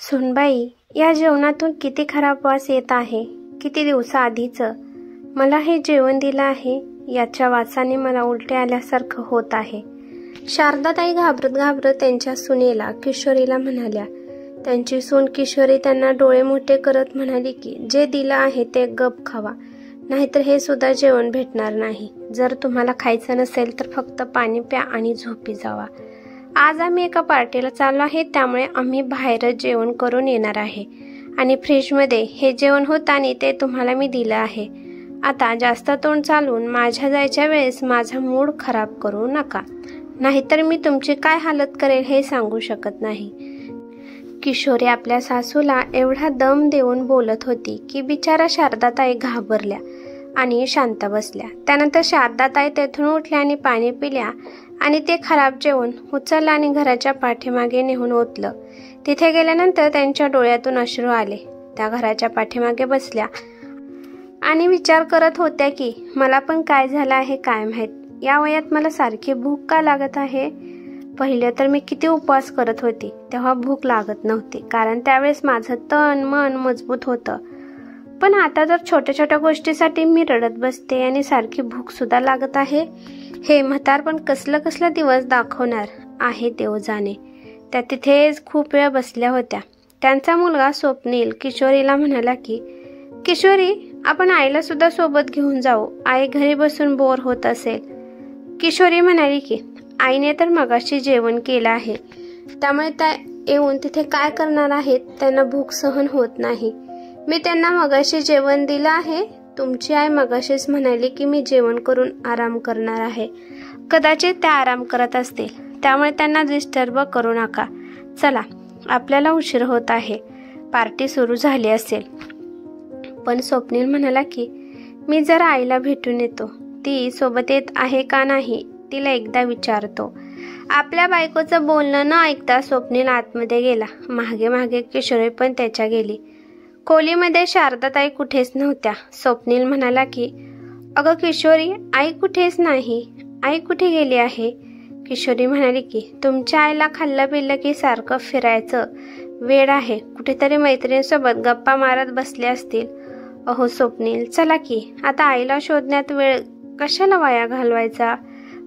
सुनबाई, या जेवणातून किती खराब वास येत आहे. किती दिवसाआधीचं मला हे जेवण दिलं आहे, याच्या वासाने मला उलटे आल्यासारखं होत आहे. शारदाताई घाबरत घाबरत त्यांच्या सुनेला किशोरीला म्हणाल्या. त्यांची सून किशोरी त्यांना डोळे मोठे करत म्हणाली की जे दिलं आहे ते गप खावा, नाहीतर हे सुद्धा जेवण भेटणार नाही. जर तुम्हाला खायचं नसेल तर फक्त पाणी प्या आणि झोपी जावा. आज आम्ही एका पार्टीला चाललो आहे, त्यामुळे आम्ही बाहेरच जेवण करून येणार आहे आणि फ्रीजमध्ये हे जेवण होतं आणि ते तुम्हाला मी दिलं आहे. आता जास्त तोंड चालून माझ्या जायच्या वेळेस माझा मूड खराब करू नका, नाहीतर मी तुमची काय हालत करेल हे सांगू शकत नाही. किशोरी आपल्या सासूला एवढा दम देऊन बोलत होती की बिचारा शारदाताई घाबरल्या आणि शांत बसल्या. त्यानंतर शारदाताई तेथून उठल्या आणि पाणी पिल्या आणि ते खराब जेवण उचललं आणि घराच्या पाठीमागे नेऊन ओतलं. तिथे गेल्यानंतर त्यांच्या डोळ्यातून अश्रू आले. त्या घराच्या पाठीमागे बसल्या आणि विचार करत होत्या की मला पण काय झालं आहे काय माहीत. या वयात मला सारखी भूक का लागत आहे. पहिले तर मी किती उपवास करत होती तेव्हा भूक लागत नव्हती, कारण त्यावेळेस माझं तन मन मजबूत होतं. पण आता जर छोट्या छोट्या गोष्टीसाठी मी रडत बसते आणि सारखी भूक सुद्धा लागत आहे. हे म्हातारपण कसलं दिवस दाखवणार आहे देव जाणे. त्या तिथेच खूप वेळ बसल्या होत्या. त्यांचा मुलगा स्वप्नील किशोरीला म्हणाला की किशोरी, आपण आईला सुद्धा सोबत घेऊन जाऊ, आई घरी बसून बोर होत असेल. किशोरी म्हणाली की आईने तर मगाशी जेवण केलं आहे, त्यामुळे त्या येऊन तिथे काय करणार आहेत, त्यांना भूक सहन होत नाही. मी त्यांना मगाशी जेवण दिलं आहे. तुमची आई मगाशीच म्हणाली की मी जेवण करून आराम करणार आहे. कदाचित त्या आराम करत असतील, त्यामुळे त्यांना डिस्टर्ब करू नका. चला, आपल्याला उशीर होत आहे, पार्टी सुरू झाली असेल. पण स्वप्नील म्हणाला की मी जरा आईला भेटून येतो, ती सोबत येत आहे का नाही तिला एकदा विचारतो. आपल्या बायकोचं बोलणं न ऐकता स्वप्नील आतमध्ये गेला. मागे मागे किशोरी पण त्याच्या गेली. खोलीमध्ये शारदाताई कुठेच नव्हत्या. स्वप्नील म्हणाला की अगं किशोरी, आई कुठेच नाही, आई कुठे गेली आहे. किशोरी म्हणाली की तुमच्या आईला खाल्लं पिल्लं की सारखं फिरायचं वेळ आहे, कुठेतरी मैत्रिणीसोबत गप्पा मारत बसले असतील. अहो स्वप्नील, चला की आता आईला शोधण्यात वेळ कशाला वाया घालवायचा.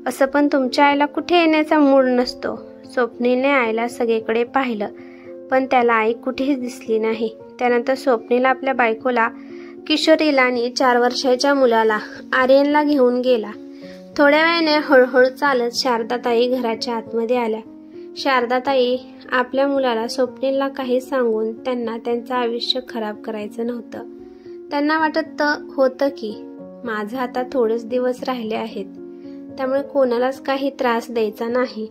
असं पण तुमच्या आईला कुठे येण्याचा मूड नसतो. स्वप्नीलने आईला सगळीकडे पाहिलं, पण त्याला आई कुठेच दिसली नाही. त्यानंतर स्वप्नील आपल्या बायकोला, किशोरीला आणि 4 वर्षाच्या मुलाला आर्यनला घेऊन गेला. थोड्या वेळाने हळूहळू चालत शारदाताई घराच्या आतमध्ये आल्या. शारदाताई आपल्या मुलाला स्वप्नीलला काही सांगून त्यांना त्यांचं आयुष्य खराब करायचं नव्हतं. त्यांना वाटत होतं की माझं आता थोडेच दिवस राहिले आहेत, त्यामुळे कोणालाच काही त्रास द्यायचा नाही,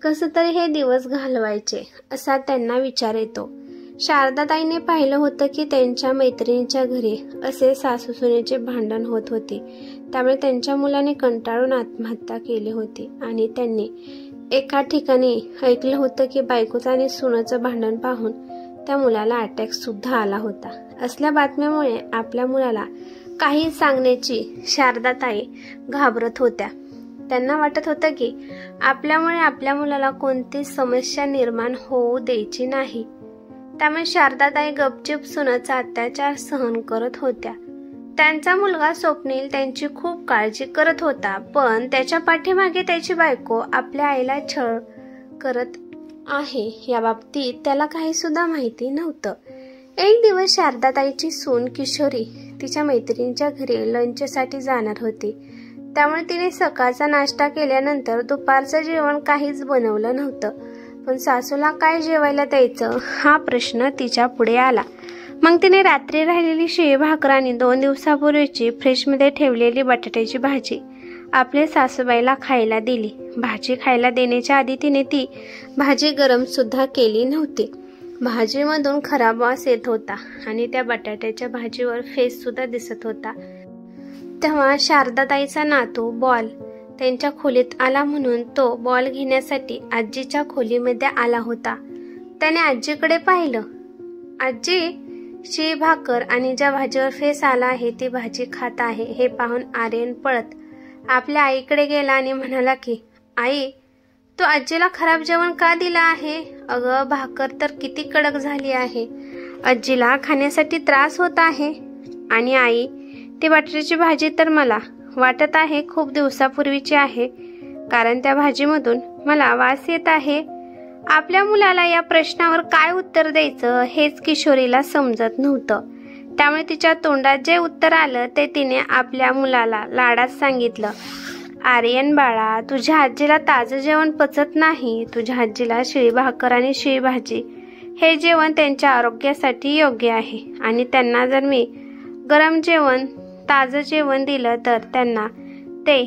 कसं तरी हे दिवस घालवायचे असा त्यांना विचार येतो. शारदाताईने पाहिलं होतं की त्यांच्या मैत्रिणीच्या घरी असे सासू सुनेचे भांडण होत होते, त्यामुळे त्यांच्या मुलाने कंटाळून आत्महत्या केली होती. आणि त्यांनी एका ठिकाणी ऐकलं होतं की बायकोचं आणि सुनेचं भांडण पाहून त्या मुलाला अटॅक सुद्धा आला होता. असल्या बातम्यामुळे आपल्या मुलाला काही सांगण्याची शारदाताई घाबरत होत्या. त्यांना वाटत होतं की आपल्यामुळे आपल्या मुलाला कोणतीच समस्या निर्माण होऊ द्यायची नाही, त्यामुळे शारदाताई गपचूप सुनेचा अत्याचार सहन करत होत्या. त्यांचा मुलगा स्वप्नील त्यांची खूप काळजी करत होता, पण त्याच्या पाठीमागे त्याची बायको आपल्या आईला छळ करत आहे या बाबतीत त्याला काही सुद्धा माहिती नव्हतं. एक दिवस शारदाताईची सून किशोरी तिच्या मैत्रिणीच्या घरी लंचसाठी जाणार होती, त्यामुळे तिने सकाळचा नाश्ता केल्यानंतर दुपारचं जेवण काहीच बनवलं नव्हतं. पण सासूला काय जेवायला द्यायचं हा प्रश्न तिच्या पुढे आला. मग तिने रात्री राहिलेली शिळी भाकर आणि 2 दिवसापूर्वीची फ्रीजमध्ये ठेवलेली बटाट्याची भाजी आपल्या सासूबाईला खायला दिली. भाजी खायला देण्याच्या आधी तिने ती भाजी गरम सुद्धा केली नव्हती. भाजीमधून खराब वास येत होता आणि त्या बटाट्याच्या भाजीवर फेस सुद्धा दिसत होता. तेव्हा शारदाताईचा नातू बॉल त्यांच्या खोलीत आला, म्हणून तो बॉल घेण्यासाठी आजीच्या खोलीमध्ये आला होता. त्याने आजीकडे पाहिलं. आजी शिळी भाकर आणि ज्या भाजीवर फेस आला आहे ती भाजी खात आहे हे पाहून आर्यन पळत आपल्या आईकडे गेला आणि म्हणाला की आई, तू आजीला खराब जेवण का दिलं आहे? अगं, भाकर तर किती कडक झाली आहे. आजीला खाण्यासाठी त्रास होत आहे. आणि आई, ती बटाट्याची भाजी तर मला वाटत आहे खूप दिवसापूर्वीची आहे, कारण त्या भाजीमधून मला वास येत आहे. आपल्या मुलाला या प्रश्नावर काय उत्तर द्यायचं हेच किशोरीला समजत नव्हतं. त्यामुळे तिच्या तोंडात जे उत्तर आलं ते तिने आपल्या मुलाला लाडात सांगितलं. आर्यन बाळा, तुझ्या आजीला ताजं जेवण पचत नाही. तुझ्या आजीला शिळी भाकर आणि शिळी भाजी हे जेवण त्यांच्या आरोग्यासाठी योग्य आहे. आणि त्यांना जर मी गरम जेवण, ताजं जेवण दिलं तर त्यांना ते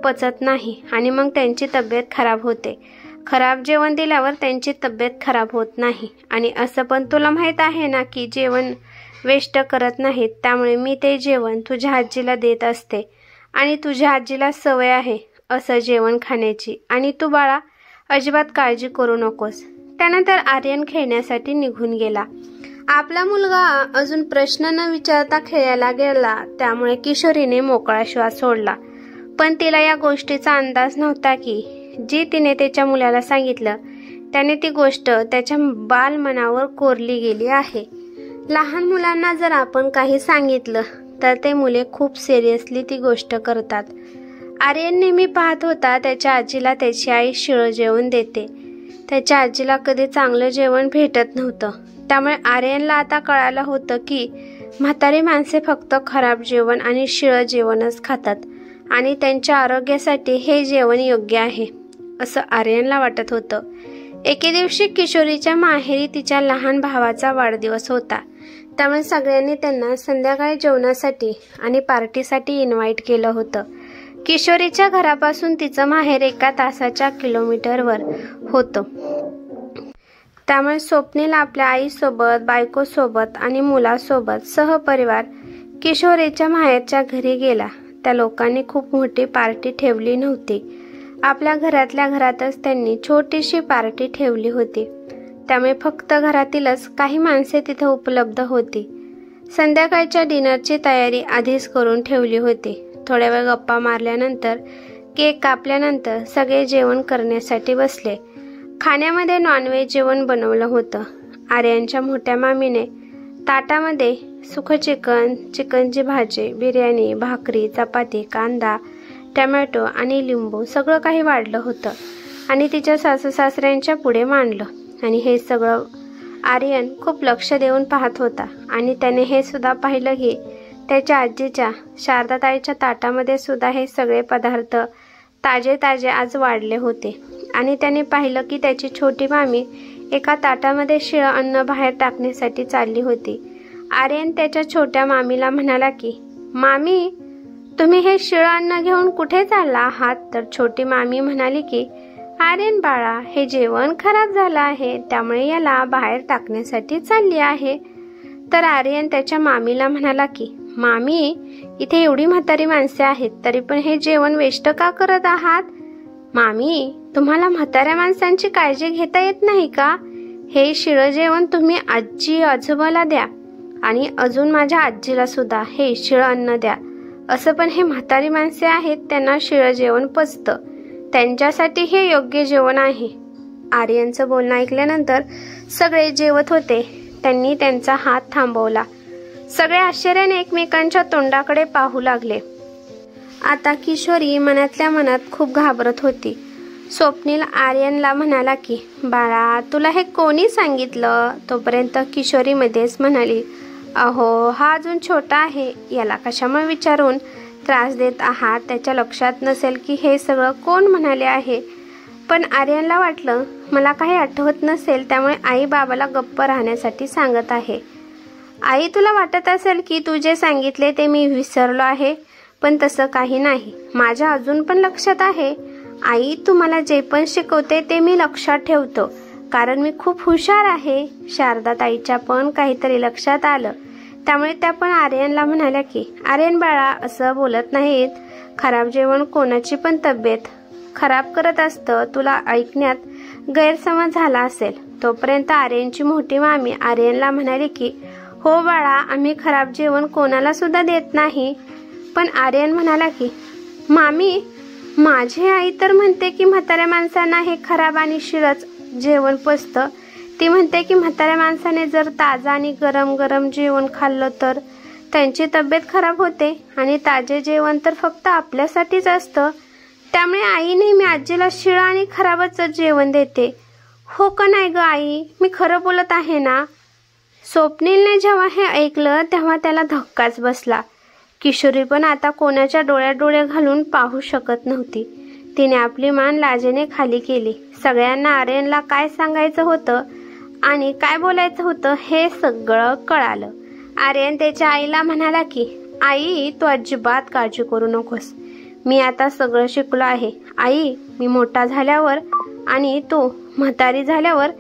पचत नाही आणि मग त्यांची तब्येत खराब होते. खराब जेवण दिल्यावर त्यांची तब्येत खराब होत नाही. आणि असं पण तुला माहीत आहे ना की जेवण वेस्ट करत नाहीत. त्यामुळे मी ते जेवण तुझ्या आजीला देत असते आणि तुझ्या आजीला सवय आहे असं जेवण खाण्याची. आणि तू बाळा अजिबात काळजी करू नकोस. त्यानंतर आर्यन खेळण्यासाठी निघून गेला. आपला मुलगा अजून प्रश्न न विचारता खेळायला गेला. त्यामुळे किशोरीने मोकळा श्वास सोडला. पण तिला या गोष्टीचा अंदाज नव्हता की जी तिने त्याच्या मुलाला सांगितलं त्याने ती गोष्ट त्याच्या बालमनावर कोरली गेली आहे. लहान मुलांना जर आपण काही सांगितलं तर ते मुले खूप सिरियसली ती गोष्ट करतात. आर्यन नेहमी पाहत होता त्याच्या आजीला त्याची आई शिळं जेवण देते. त्याच्या आजीला कधी चांगलं जेवण भेटत नव्हतं. त्यामुळे आर्यनला आता कळालं होतं की म्हातारी माणसे फक्त खराब जेवण आणि शिळं जेवणच खातात आणि त्यांच्या आरोग्यासाठी हे जेवण योग्य आहे असं आर्यनला वाटत होतं. एके दिवशी किशोरीच्या माहेरी तिच्या लहान भावाचा वाढदिवस होता. त्यामुळे सगळ्यांनी त्यांना संध्याकाळी जेवणासाठी आणि पार्टीसाठी इन्व्हाइट केलं होतं. किशोरीच्या घरापासून तिचं माहेर 1 तासाच्या किलोमीटरवर होतं. त्यामुळे स्वप्नील आपल्या आईसोबत, बायकोसोबत आणि मुलासोबत सहपरिवार किशोरीच्या माहेरच्या घरी गेला. त्या लोकांनी खूप मोठी पार्टी ठेवली नव्हती. आपल्या घरातल्या घरातच त्यांनी छोटीशी पार्टी ठेवली होती. त्यामुळे फक्त घरातीलच काही माणसे तिथे उपलब्ध होती. संध्याकाळच्या डिनरची तयारी आधीच करून ठेवली होती. थोड्या वेळ गप्पा मारल्यानंतर, केक कापल्यानंतर सगळे जेवण करण्यासाठी बसले. खाण्यामध्ये नॉनव्हेज जेवण बनवलं होतं. आर्यनच्या मोठ्या मामीने ताटामध्ये सुकं चिकन, चिकनची भाजी, बिर्याणी, भाकरी, चपाती, कांदा, टमॅटो आणि लिंबू सगळं काही वाढलं होतं आणि तिच्या सासू सासऱ्यांच्या पुढे मांडलं. आणि हे सगळं आर्यन खूप लक्ष देऊन पाहत होता. आणि त्याने हे सुद्धा पाहिलं की त्याच्या आजीच्या शारदाताईच्या ताटामध्ये सुद्धा हे सगळे पदार्थ ताजे ताजे आज वाढले होते. आणि त्याने पाहिलं की त्याची छोटी मामी एका ताटामध्ये शिळं अन्न बाहेर टाकण्यासाठी चालली होती. आर्यन त्याच्या छोट्या मामीला म्हणाला की, मामी, तुम्ही हे शिळं अन्न घेऊन कुठे चालला आहात? तर छोटी मामी म्हणाली की, आर्यन बाळा, हे जेवण खराब झालं आहे, त्यामुळे याला बाहेर टाकण्यासाठी चालली आहे. तर आर्यन त्याच्या मामीला म्हणाला की, मामी, इथे एवढी म्हातारी माणसे आहेत तरी पण हे जेवण वेस्ट का करत आहात? मामी, तुम्हाला म्हाताऱ्या माणसांची काळजी घेता येत नाही का? हे शिळं जेवण तुम्ही आजी आजोबाला द्या आणि अजून माझ्या आजीला सुद्धा हे शिळं अन्न द्या. असं पण हे म्हातारी माणसे आहेत, त्यांना शिळं जेवण पचतं, त्यांच्यासाठी हे योग्य जेवण आहे. आर्यनचं बोलणं ऐकल्यानंतर सगळे जेवत होते. त्यांनी त्यांचा हात थांबवला. सगळे आश्चर्याने एकमेकांच्या तोंडाकडे पाहू लागले. आता किशोरी मनातल्या मनात खूप घाबरत होती. स्वप्नील आर्यनला म्हणाला की, बाळा, तुला हे कोणी सांगितलं? तोपर्यंत किशोरी मध्येच म्हणाली, अहो, हा अजून छोटा आहे, याला कशामुळे विचारून त्रास देत आहात? त्याच्या लक्षात नसेल की हे सगळं कोण म्हणाले आहे. पण आर्यनला वाटलं मला काही आठवत नसेल, त्यामुळे आई बाबाला गप्प राहण्यासाठी सांगत आहे. आई, तुला वाटत असेल की तू जे सांगितले ते मी विसरलो आहे, पण तसं काही नाही, माझ्या अजून पण लक्षात आहे. आई, तू मला जे पण शिकवते ते मी लक्षात ठेवतो, कारण मी खूप हुशार आहे. शारदाताईच्या पण काहीतरी लक्षात आलं. त्यामुळे त्या पण आर्यनला म्हणाल्या की, आर्यन बाळा, असं बोलत नाहीत. खराब जेवण कोणाची पण तब्येत खराब करत असतं. तुला ऐकण्यात गैरसमज झाला असेल. तोपर्यंत आर्यनची मोठी मामी आर्यनला म्हणाली की, हो बाळा, आम्ही खराब जेवण कोणाला सुद्धा देत नाही. पण आर्यन म्हणाला की, मामी, माझी आई तर म्हणते की म्हाताऱ्या माणसांना हे खराब आणि शिळच जेवण पचतं. ती म्हणते की म्हाताऱ्या माणसाने जर ताजं आणि गरम गरम जेवण खाल्लं तर त्यांची तब्येत खराब होते आणि ताजे जेवण तर फक्त आपल्यासाठीच असतं. त्यामुळे आई नेहमी आजीला शिळं आणि खराबच जेवण देते. हो का नाही ग आई, मी खरं बोलत आहे ना? स्वप्नीलने जेव्हा हे ऐकलं तेव्हा त्याला धक्काच बसला. किशोरी पण आता कोणाच्या डोळ्यात डोळे घालून पाहू शकत नव्हती. तिने आपली मान लाजेने खाली केली. सगळ्यांना आर्यनला काय सांगायचं होतं आणि काय बोलायचं होतं हे सगळं कळालं. आर्यन त्याच्या आईला म्हणाला की आई, तू अजिबात काळजी करू नकोस. मी आता सगळं शिकलो आहे. आई, मी मोठा झाल्यावर आणि तू म्हातारी झाल्यावर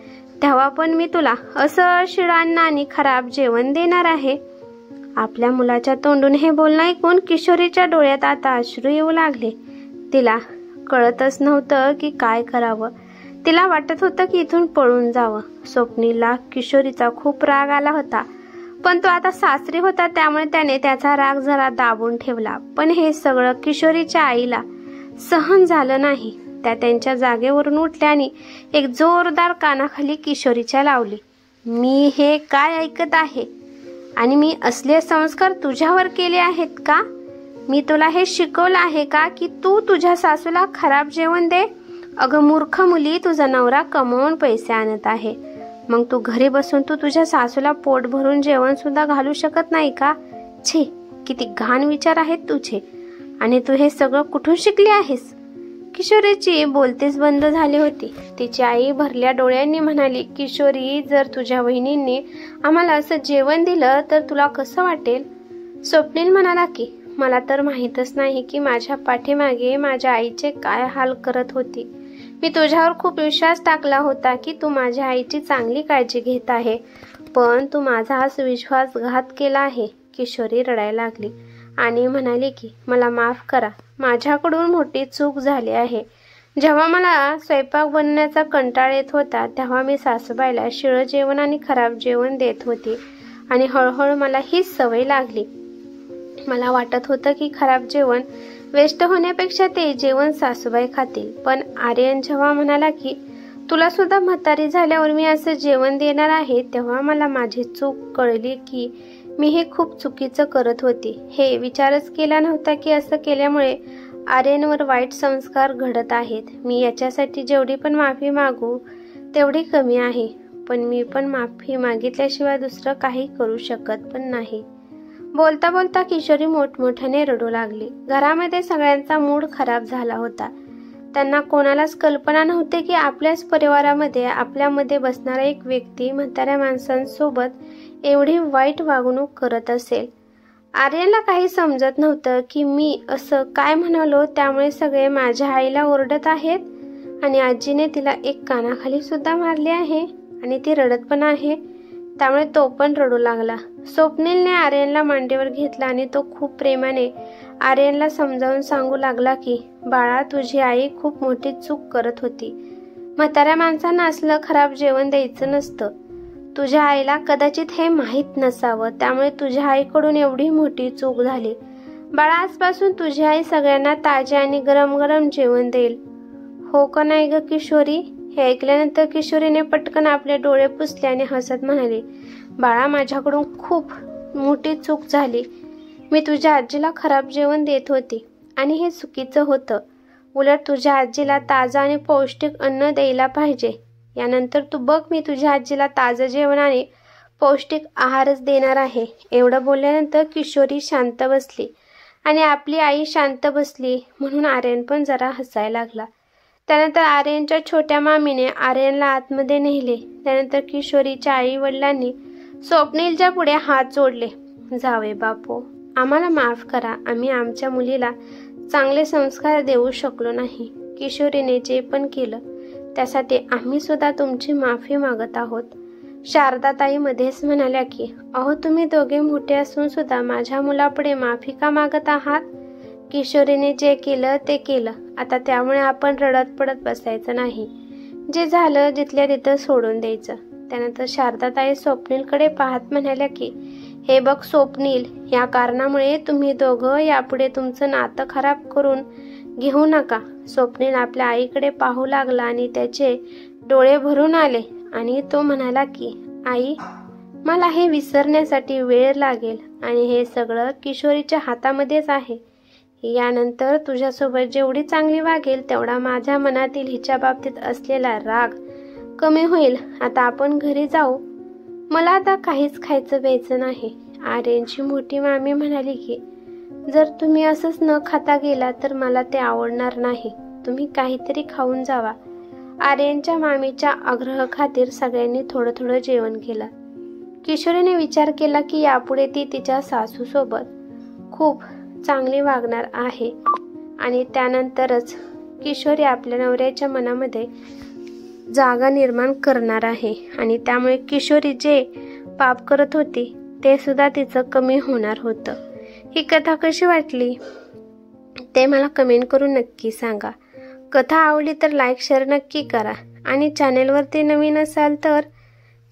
तेव्हा पण मी तुला असं शिळं आणि खराब जेवण देणार आहे. आपल्या मुलाच्या तोंडून हे बोलणं ऐकून किशोरीच्या डोळ्यात आता अश्रू येऊ लागले. तिला कळतच नव्हतं की काय करावं. तिला वाटत होतं की इथून पळून जावं. स्वप्नीलला किशोरीचा खूप राग आला होता, पण तो आता सासरी होता त्यामुळे त्याने त्याचा राग जरा दाबून ठेवला. पण हे सगळं किशोरीच्या आईला सहन झालं नाही. त्या त्यांच्या जागेवरून उठल्या आणि एक जोरदार कानाखाली किशोरीच्या लावली. मी हे काय ऐकत आहे आणि मी असले संस्कार तुझ्यावर केले आहेत का? मी तुला हे शिकवलं आहे का की तू तुझ्या सासूला खराब जेवण दे? अगं मूर्ख मुली, तुझा नवरा कमवून पैसे आणत आहे, मग तू घरी बसून तू तुझ्या सासूला पोट भरून जेवण सुद्धा घालू शकत नाही का? छे, किती घाण विचार आहेत तुझे. आणि तू हे सगळं कुठून शिकली आहेस? किशोरीची बोलतेच बंद झाली होती. तिची आई भरल्या डोळ्यांनी म्हणाली, किशोरी, जर तुझ्या वहिनींनी आम्हाला असं जेवण दिलं तर तुला कसं वाटेल? स्वप्नील म्हणाला की मला तर माहीतच नाही की माझ्या पाठीमागे माझ्या आईचे काय हाल करत होती. मी तुझ्यावर खूप विश्वास टाकला होता की तू माझ्या आईची चांगली काळजी घेत आहे, पण तू माझा हा विश्वासघात केला आहे. किशोरी रडायला लागली आणि म्हणाली की मला माफ करा, माझ्याकडून मोठी चूक झाली आहे. जेव्हा मला स्वयंपाक बनवण्याचा कंटाळा येत होता तेव्हा मी सासूबाईला शिळं जेवण आणि खराब जेवण देत होती आणि हळूहळू मला हीच सवय लागली. मला वाटत होतं की खराब जेवण वेस्ट होण्यापेक्षा ते जेवण सासूबाई खातील. पण आर्यन जेव्हा म्हणाला की तुला सुद्धा म्हातारी झाल्यावर मी असं जेवण देणार आहे, तेव्हा मला माझी चूक कळली की मी हे खूप चुकीचं करत होती. हे विचारच केला नव्हता की असं केल्यामुळे आर्यनवर वाईट संस्कार घडत आहेत. मी याच्यासाठी जेवढी पण माफी मागू तेवढी कमी आहे, पण मी पण माफी मागितल्याशिवाय दुसरं काही करू शकत पण नाही. बोलता बोलता किशोरी मोठमोठ्याने रडू लागली. घरामध्ये सगळ्यांचा मूड खराब झाला होता. त्यांना कोणालाच कल्पना नव्हती की आपल्याच परिवारामध्ये आपल्यामध्ये बसणारा एक व्यक्ती म्हाताऱ्या माणसांसोबत एवढी वाईट वागणूक करत असेल. आर्यनला काही समजत नव्हतं की मी असं काय म्हणालो त्यामुळे सगळे माझ्या आईला ओरडत आहेत आणि आजीने तिला एक कानाखाली सुद्धा मारली आहे आणि ती रडत पण आहे, त्यामुळे तो पण रडू लागला. स्वप्नीलने आर्यनला मांडीवर घेतला आणि तो खूप प्रेमाने आर्यनला समजावून सांगू लागला की बाळा, तुझी आई खूप मोठी चूक करत होती. म्हाताऱ्या माणसांना असलं खराब जेवण द्यायचं नसतं. तुझ्या आईला कदाचित हे माहीत नसावं, त्यामुळे तुझ्या आईकडून एवढी मोठी चूक झाली. बाळा, आजपासून तुझी आई सगळ्यांना ताजे आणि गरम गरम जेवण देईल. हो का नाही ग किशोरी? हे ऐकल्यानंतर किशोरीने पटकन आपले डोळे पुसले आणि हसत म्हणाली, बाळा, माझ्याकडून खूप मोठी चूक झाली. मी तुझ्या आजीला खराब जेवण देत होती आणि हे चुकीचं होतं. उलट तुझ्या आजीला ताजं आणि पौष्टिक अन्न द्यायला पाहिजे. यानंतर तू बघ, मी तुझ्या आजीला ताजं जेवण आणि पौष्टिक आहारच देणार आहे. एवढं बोलल्यानंतर किशोरी शांत बसली आणि आपली आई शांत बसली म्हणून आर्यन पण जरा हसायला लागला. त्यानंतर आर्यनच्या छोट्या मामीने आर्यनला आतमध्ये नेले. त्यानंतर किशोरीच्या आई वडिलांनी स्वप्नीलच्या पुढे हात जोडले. जावे बापू, आम्हाला माफ करा, आम्ही आमच्या मुलीला चांगले संस्कार देऊ शकलो नाही. किशोरीने जे पण केलं त्यासाठी आम्ही सुद्धा तुमची माफी मागत आहोत. शारदाताई मध्येच म्हणाल्या की अहो, तुम्ही दोघे मोठे असून सुद्धा माझ्या मुलापुढे माफी का मागत आहात? किशोरीने जे केलं ते केलं, आता त्यामुळे आपण रडत पडत बसायचं नाही. जे झालं जिथल्या तिथं सोडून द्यायचं. त्यानंतर शारदाताई स्वप्नीलकडे पाहत म्हणाल्या की हे बघ स्वप्नील, या कारणामुळे तुम्ही दोघं यापुढे तुमचं नातं खराब करून घेऊ नका. स्वप्नील आपल्या आईकडे पाहू लागला आणि त्याचे डोळे भरून आले आणि तो म्हणाला की आई, मला हे विसरण्यासाठी वेळ लागेल आणि हे सगळं किशोरीच्या हातामध्येच आहे. यानंतर तुझ्यासोबत जेवढी चांगली वागेल तेवढा माझ्या मनातील हिच्या बाबतीत असलेला राग कमी होईल. आता आपण घरी जाऊ. मला आता काहीच खायचं प्यायचं नाही. आर्यनची मोठी मामी म्हणाली की जर तुम्ही असंच न खाता गेला तर मला ते आवडणार नाही. तुम्ही काहीतरी खाऊन जावा. आर्यनच्या मामीच्या आग्रह खातीर सगळ्यांनी थोडं थोडं जेवण केलं. किशोरीने विचार केला की यापुढे ती तिच्या सासूसोबत खूप चांगली वागणार आहे आणि त्यानंतरच किशोरी आपल्या नवऱ्याच्या मनामध्ये जागा निर्माण करणार आहे आणि त्यामुळे किशोरी जे पाप करत होती ते सुद्धा तिचं कमी होणार होतं. ही कथा कशी वाटली ते मला कमेंट करून नक्की सांगा. कथा आवडली तर लाईक शेअर नक्की करा आणि चॅनेलवरती नवीन असाल तर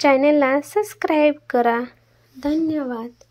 चॅनेलला सबस्क्राईब करा. धन्यवाद.